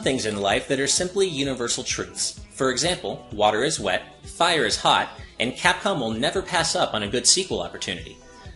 things in life that are simply universal truths. For example, water is wet, fire is hot, and Capcom will never pass up on a good sequel opportunity.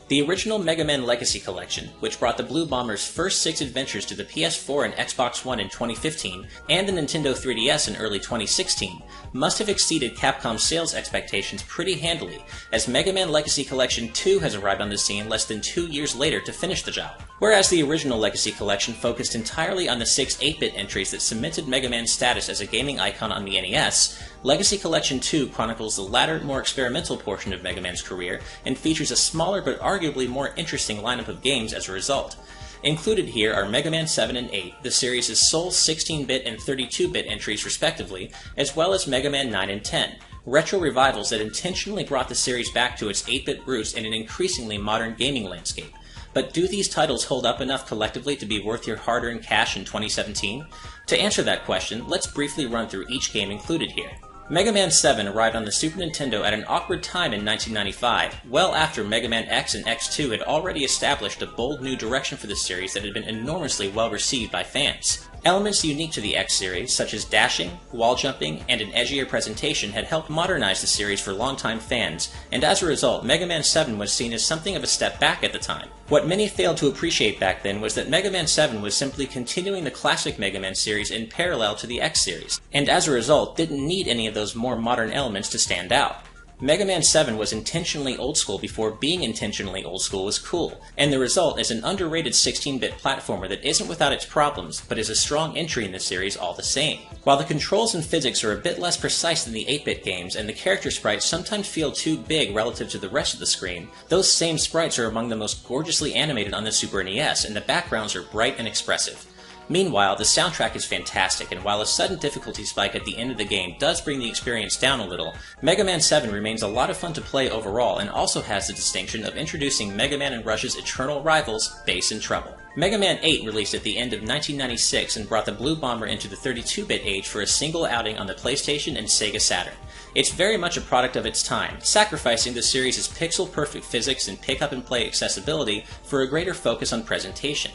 The original Mega Man Legacy Collection, which brought the Blue Bomber's first 6 adventures to the PS4 and Xbox One in 2015, and the Nintendo 3DS in early 2016, must have exceeded Capcom's sales expectations pretty handily, as Mega Man Legacy Collection 2 has arrived on the scene less than 2 years later to finish the job. Whereas the original Legacy Collection focused entirely on the 6 8-bit entries that cemented Mega Man's status as a gaming icon on the NES, Legacy Collection 2 chronicles the latter, more experimental portion of Mega Man's career, and features a smaller but arguably more interesting lineup of games as a result. Included here are Mega Man 7 and 8, the series' sole 16-bit and 32-bit entries respectively, as well as Mega Man 9 and 10, retro revivals that intentionally brought the series back to its 8-bit roots in an increasingly modern gaming landscape. But do these titles hold up enough collectively to be worth your hard-earned cash in 2017? To answer that question, let's briefly run through each game included here. Mega Man 7 arrived on the Super Nintendo at an awkward time in 1995, well after Mega Man X and X2 had already established a bold new direction for the series that had been enormously well received by fans. Elements unique to the X series, such as dashing, wall jumping, and an edgier presentation had helped modernize the series for longtime fans, and as a result, Mega Man 7 was seen as something of a step back at the time. What many failed to appreciate back then was that Mega Man 7 was simply continuing the classic Mega Man series in parallel to the X series, and as a result, didn't need any of those more modern elements to stand out. Mega Man 7 was intentionally old school before being intentionally old school was cool, and the result is an underrated 16-bit platformer that isn't without its problems, but is a strong entry in the series all the same. While the controls and physics are a bit less precise than the 8-bit games, and the character sprites sometimes feel too big relative to the rest of the screen, those same sprites are among the most gorgeously animated on the Super NES, and the backgrounds are bright and expressive. Meanwhile, the soundtrack is fantastic, and while a sudden difficulty spike at the end of the game does bring the experience down a little, Mega Man 7 remains a lot of fun to play overall and also has the distinction of introducing Mega Man and Rush's eternal rivals, Bass and Treble. Mega Man 8 released at the end of 1996 and brought the Blue Bomber into the 32-bit age for a single outing on the PlayStation and Sega Saturn. It's very much a product of its time, sacrificing the series' pixel-perfect physics and pick-up-and-play accessibility for a greater focus on presentation.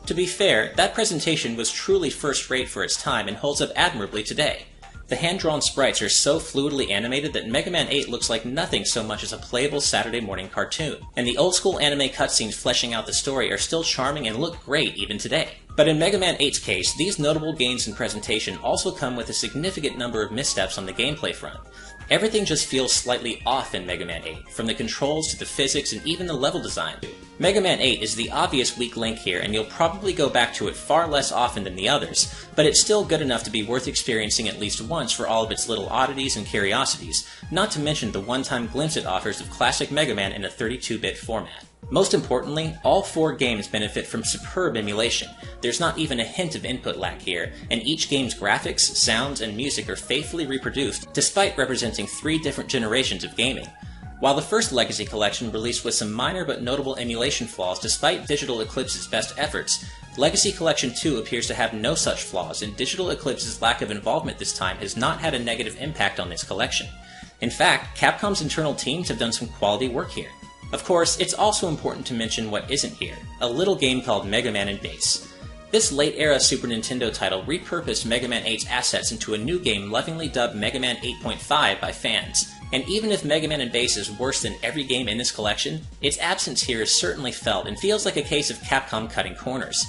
To be fair, that presentation was truly first-rate for its time and holds up admirably today. The hand-drawn sprites are so fluidly animated that Mega Man 8 looks like nothing so much as a playable Saturday morning cartoon, and the old-school anime cutscenes fleshing out the story are still charming and look great even today. But in Mega Man 8's case, these notable gains in presentation also come with a significant number of missteps on the gameplay front. Everything just feels slightly off in Mega Man 8, from the controls to the physics and even the level design. Mega Man 8 is the obvious weak link here, and you'll probably go back to it far less often than the others, but it's still good enough to be worth experiencing at least once for all of its little oddities and curiosities, not to mention the one-time glimpse it offers of classic Mega Man in a 32-bit format. Most importantly, all 4 games benefit from superb emulation. There's not even a hint of input lag here, and each game's graphics, sounds, and music are faithfully reproduced, despite representing 3 different generations of gaming. While the first Legacy Collection released with some minor but notable emulation flaws despite Digital Eclipse's best efforts, Legacy Collection 2 appears to have no such flaws, and Digital Eclipse's lack of involvement this time has not had a negative impact on this collection. In fact, Capcom's internal teams have done some quality work here. Of course, it's also important to mention what isn't here, a little game called Mega Man and Bass. This late-era Super Nintendo title repurposed Mega Man 8's assets into a new game lovingly dubbed Mega Man 8.5 by fans, and even if Mega Man and Bass is worse than every game in this collection, its absence here is certainly felt and feels like a case of Capcom cutting corners.